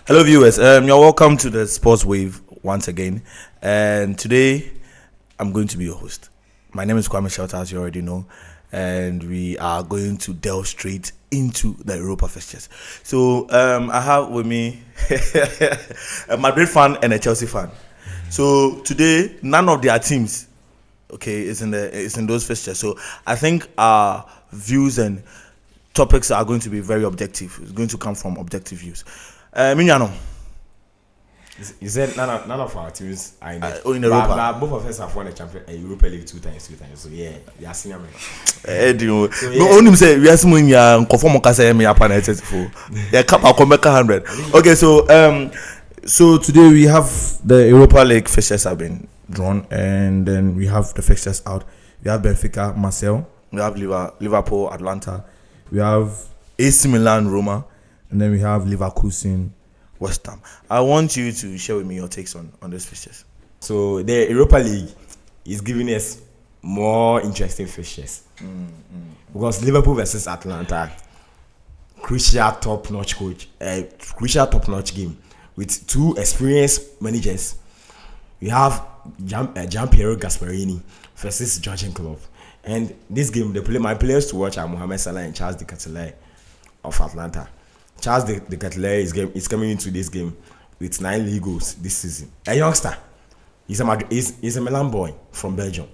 Hello, viewers. You're welcome to the Sports Wave once again. And today, I'm going to be your host. My name is Kwame Shelter, as you already know, and we are going to delve straight into the Europa fixtures. So, I have with me a Madrid fan and a Chelsea fan. So today, none of their teams, is in those fixtures. So I think our views and topics are going to be very objective. It's going to come from objective views. Minyano. You said none of our teams are in Europa. But both of us have won a Europa League two times. So yeah, they are senior men. No, only say we are someone ya conform kasa me apa na for. Yeah, cap Akomeka 100. Okay, so today we have the Europa League fixtures have been drawn, and then we have the fixtures out. We have Benfica, Marseille. We have Liverpool, Atlanta. We have AC Milan, Roma. And then we have Leverkusen, West Ham. I want you to share with me your takes on these fixtures. So the Europa League is giving us more interesting fixtures. Because Liverpool versus Atlanta, crucial top-notch game with two experienced managers. We have Gianpiero Gasperini versus Jurgen Klopp. And this game, my players to watch are Mohamed Salah and Charles de Ketelaere of Atlanta. Charles de Ketelaere is coming into this game with 9 league goals this season. A youngster. He's a Milan boy from Belgium.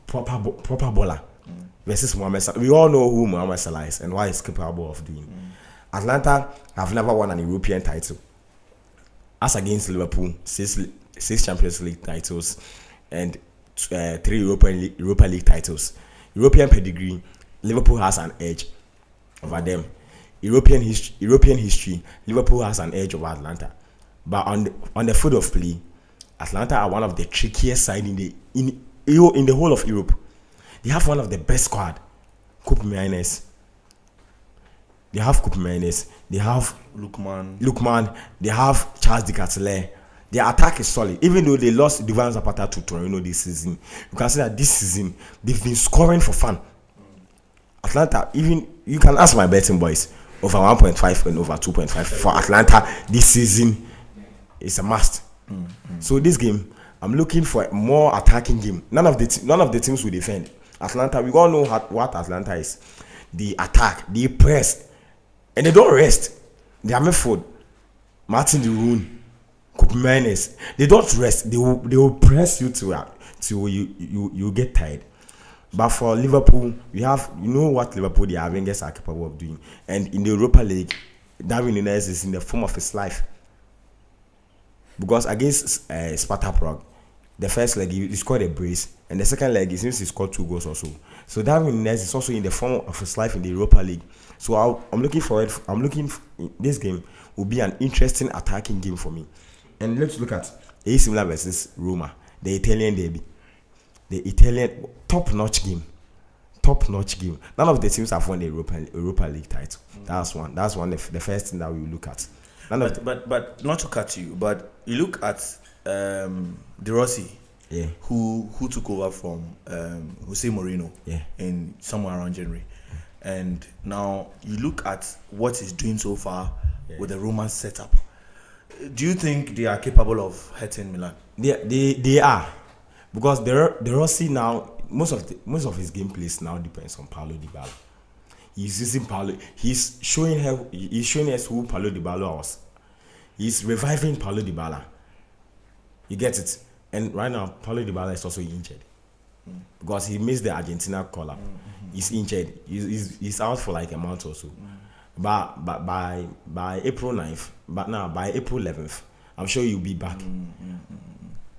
Proper bowler. Versus Mohamed Salah. We all know who Mohamed Salah is and what he's capable of doing. Atlanta have never won an European title. As against Liverpool, six Champions League titles and 3 Europa League titles. European pedigree, Liverpool has an edge over them. European history, Liverpool has an edge over Atlanta. But on the field of play, Atlanta are one of the trickiest side in the whole of Europe. They have one of the best squad. Coupe Mainz. They have Coupe Mainz. They have Lookman. They have Charles de Ketelaere. Their attack is solid. Even though they lost Duvan Zapata to Torino this season, you can see that this season they've been scoring for fun. Atlanta, even you can ask my betting boys, over 1.5 and over 2.5 for Atlanta this season is a must. So this game, I'm looking for a more attacking game. None of the teams will defend. Atlanta, we all know what Atlanta is. They attack, they press, and they don't rest. They are midfield. Martin de Roon, Coupe Mainz. They don't rest. They will press you till you get tired. But for Liverpool, we have, what Liverpool, the Avengers are capable of doing. And in the Europa League, Darwin Núñez is in the form of his life. Because against Sparta Prague, the first leg, he scored a brace. And the second leg, it seems he scored 2 goals also. So Darwin Núñez is also in the form of his life in the Europa League. So I'm looking forward. This game will be an interesting attacking game for me. And let's look at AC Milan versus Roma, the Italian derby. The Italian top-notch game. None of the teams have won the Europa League title. That's one. The first thing that we will look at. But not to cut you, but you look at De Rossi, who took over from Jose Mourinho in somewhere around January, and now you look at what he's doing so far with the Roma setup. Do you think they are capable of hurting Milan? They are. Because De Rossi now, most of his gameplays now depends on Paulo Dybala. He's using Paulo. He's showing us who Paulo Dybala was. He's reviving Paulo Dybala. You get it? And right now, Paulo Dybala is also injured because he missed the Argentina call-up. He's injured. He's out for like a month or so. But by April 9th, by April 11th, I'm sure he'll be back.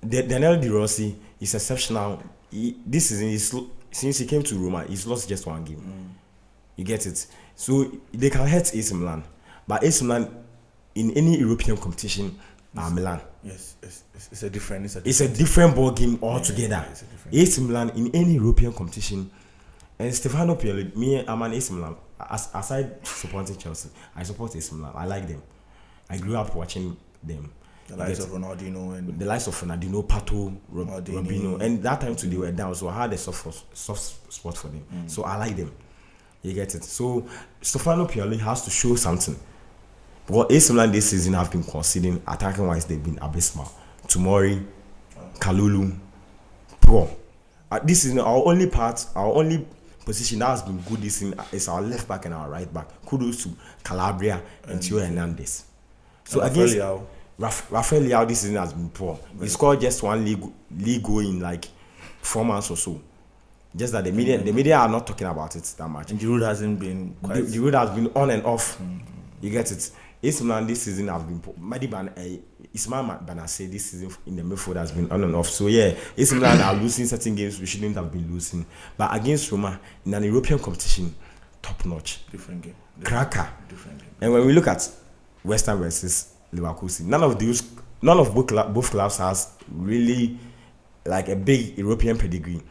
Daniel De Rossi is exceptional. This season, since he came to Roma, he's lost just 1 game. You get it? So they can hurt AC Milan. But AC Milan, in any European competition, are Milan. Yes, it's a different ball game altogether. AC Milan in any European competition. And Stefano Pioli, I'm an AC Milan. Aside supporting Chelsea, I support AC Milan. I like them. I grew up watching them. The likes of Ronaldinho and Pato, Robinho, and that time too they were down, so I had a soft spot for them. So I like them. You get it. So Stefano Pioli has to show something. Because AC Milan this season have been conceding attacking wise. They've been abysmal. Tomori, Kalulu, poor. This season our only position that has been good this season is our left back and our right back. Kudos to Calabria and Tio Hernandez. So against Rafael Leao this season has been poor. He scored just one league goal in like 4 months or so. Just that the media are not talking about it that much. And Giroud hasn't been quite. Giroud has been on and off. You get it. AC Milan this season has been Ismail Banasseh this season in the midfield has been on and off. So yeah, AC Milan are losing certain games we shouldn't have been losing. But against Roma in an European competition, top notch. Different game. Cracker. Different game. And when we look at West Ham versus Leverkusen, none of both clubs has really like a big European pedigree.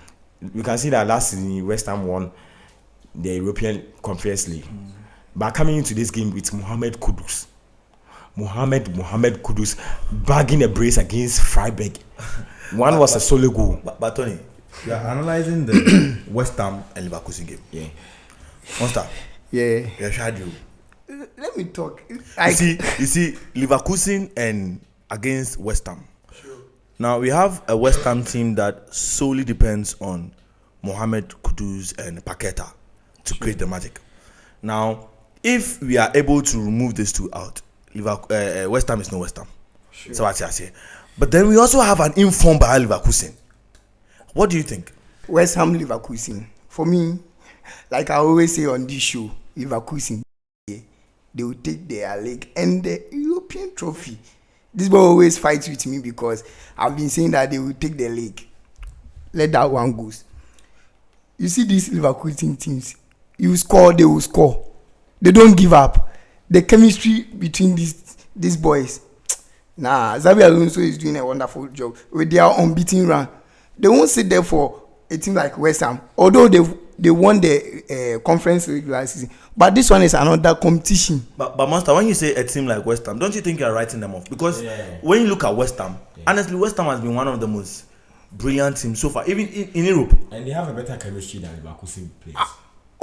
You can see that last season West Ham won the European Conference League. But coming into this game with Mohamed Kudus bagging a brace against Freiburg. One was a solo goal. But Tony, you are analyzing the West Ham and Leverkusen game. Yeah. Monster. Yeah. Let me talk. You see, Leverkusen and against West Ham. Sure. Now we have a West Ham team that solely depends on Mohamed Kudus and Paqueta to create the magic. Now, if we are able to remove these two out, West Ham is no West Ham. Sure. So what I say. But then we also have an informed by Leverkusen. What do you think? West Ham Leverkusen. For me, like I always say on this show, Leverkusen, they will take their league and the European trophy. This boy always fights with me because I've been saying that they will take the league. Let that one go. You see these Leverkusen teams, you score, they will score. They don't give up. The chemistry between these boys. Xabi Alonso is doing a wonderful job with their unbeaten run. They won't sit there for a team like West Ham, although they won the conference league last season. But this one is another competition. But Monster, when you say a team like West Ham, don't you think you are writing them off? Because when you look at West Ham, honestly, West Ham has been one of the most brilliant teams so far, even in Europe. And they have a better chemistry than Leverkusen players.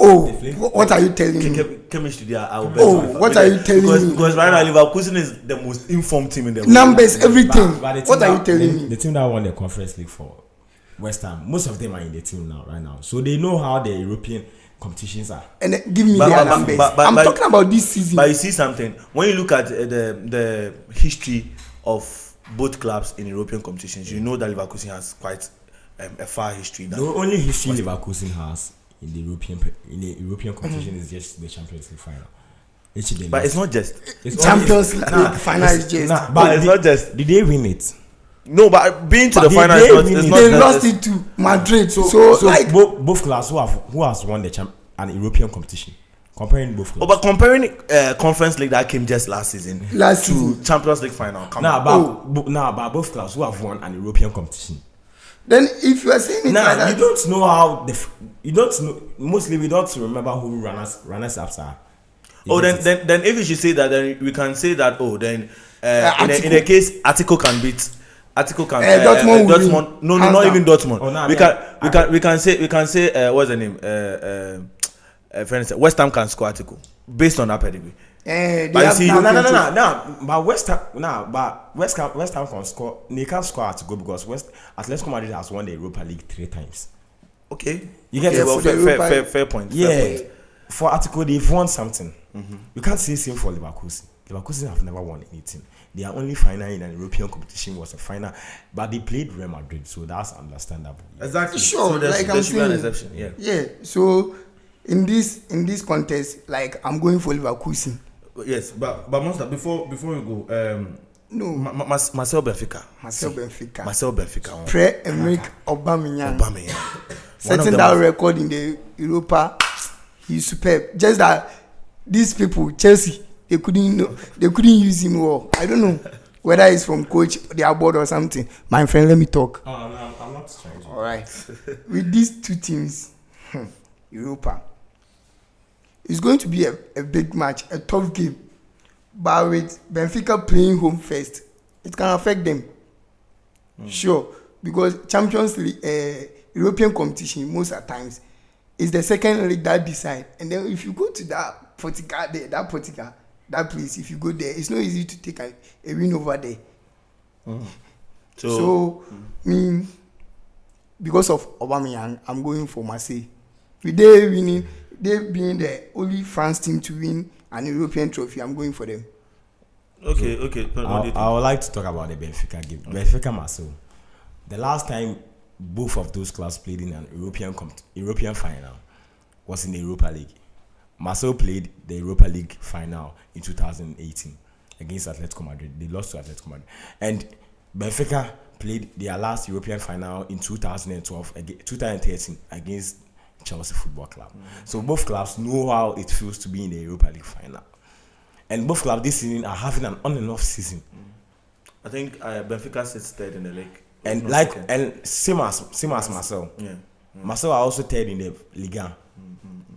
What are you telling me? Chemistry there. What are you telling me? Because right now Leverkusen is the most informed team in the world. Numbers, everything. But What are you telling me? The team that won the conference league for West Ham, most of them are in the team now, right now. So they know how the European competitions are. And give me their numbers. I'm talking about this season. But you see something, when you look at the history of both clubs in European competitions, you know that Leverkusen has quite a far history. The only history Leverkusen has in the European competition is just the Champions League final. But it's not just. Champions League final is just. But it's not just. Did they win it? No, but being to the final is not. They lost it to Madrid. So like both clubs who has won an European competition. Comparing both clubs. But comparing Conference League that came just last season to Champions League final. But both clubs who have won an European competition. Then if you are saying it like that, you don't know how you don't know. Mostly we don't remember who runners ups are. Then if you should say that, then we can say that. In a case, Atletico can beat. Atletico can Dortmund. No, not even Dortmund. We can say what's the name? West Ham can score Atletico based on that pedigree. But West Ham can score. They can't score Atletico because Atletico Madrid has won the Europa League 3 times. Okay, you get it. Fair point. For Atletico they've won something. You can't say same for Leverkusen. Leverkusen have never won anything. Their only final in an European competition was a final, but they played Real Madrid, so that's understandable. Exactly. Sure, so like I'm saying, an exception. Yeah. So in this contest, like I'm going for Leverkusen. Yes, but Monster, before we go, no, Marcel Benfica. Marcel Benfica. Pre-Emerick Aubameyang. Setting that record in the Europa, he's superb. Just that these people, Chelsea, they couldn't use him well. I don't know whether it's from coach, their board or something. My friend, let me talk. Oh, no, I'm not trying to. All right. With these two teams, Europa, it's going to be a big match, a tough game. But with Benfica playing home first, it can affect them. Sure, because Champions League, European competition, most of the times, is the second league that decide. And then if you go to that Portugal, that place, if you go there, it's not easy to take a win over there. So me, because of Aubameyang, I'm going for Marseille. With they winning, they being the only France team to win an European trophy, I'm going for them. Okay. I would like to talk about the Benfica game. Benfica Marseille. The last time both of those clubs played in an European final was in the Europa League. Marseille played the Europa League final in 2018 against Atletico Madrid. They lost to Atletico Madrid. And Benfica played their last European final in 2013 against Chelsea Football Club. So both clubs know how it feels to be in the Europa League final. And both clubs this season are having an on and off season. I think Benfica sits third in the league. And same as Marseille. Yeah. Marseille are also third in the Liga.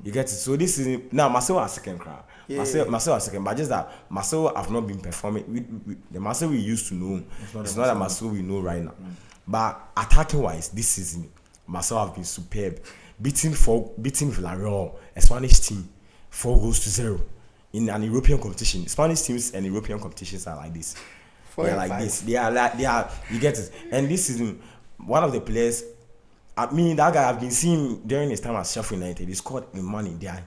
You get it? So this season now Marseille are second crowd. Marseille are second, but just that Marseille have not been performing. The Marseille we used to know, it's not the Marseille we know right now. But attacking wise, this season Marseille have been superb, beating Villarreal, a Spanish team, 4-0 in an European competition. Spanish teams and European competitions are like this. They're like this. They are. You get it. And this season, one of the players, I mean, that guy I've been seeing during his time at Sheffield United. He's called Imani Ndiaye,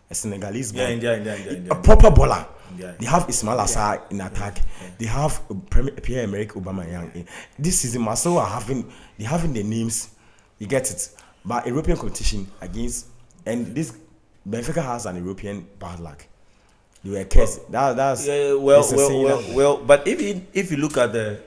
a Senegalese boy. India. A proper baller. Yeah. They have Ismail Assar in attack. They have Pierre-Emerick Aubameyang. This season, Marseille are having the names. You get it. But European competition against, and this Benfica has an European bad luck. They were cursed. That's well. But if you look at the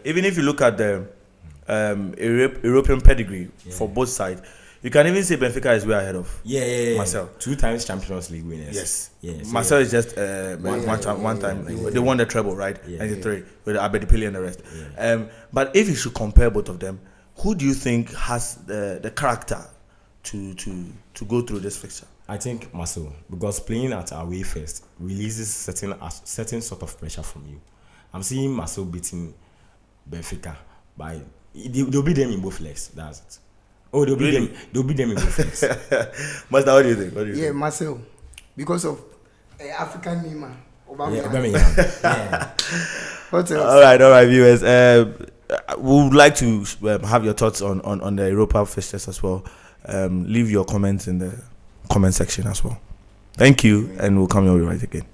European pedigree for both sides, you can even say Benfica is way ahead of Marseille. 2 times Champions League winners. Yes. Marseille is just one time. They won the treble, right? 93 with Abedi and the rest. But if you should compare both of them, who do you think has the character to go through this fixture? I think Marseille, because playing at away first releases certain sort of pressure from you. I'm seeing Marseille beating Benfica by they'll beat them in both legs. That's it. Oh, they'll beat them in both legs. Master, what do you think? Yeah, Marseille, because of African name, Aubameyang. Yeah. What else? All right, viewers. We would like to have your thoughts on the Europa fixtures as well. Leave your comments in the comment section as well. Thank you, and we'll come your way right again.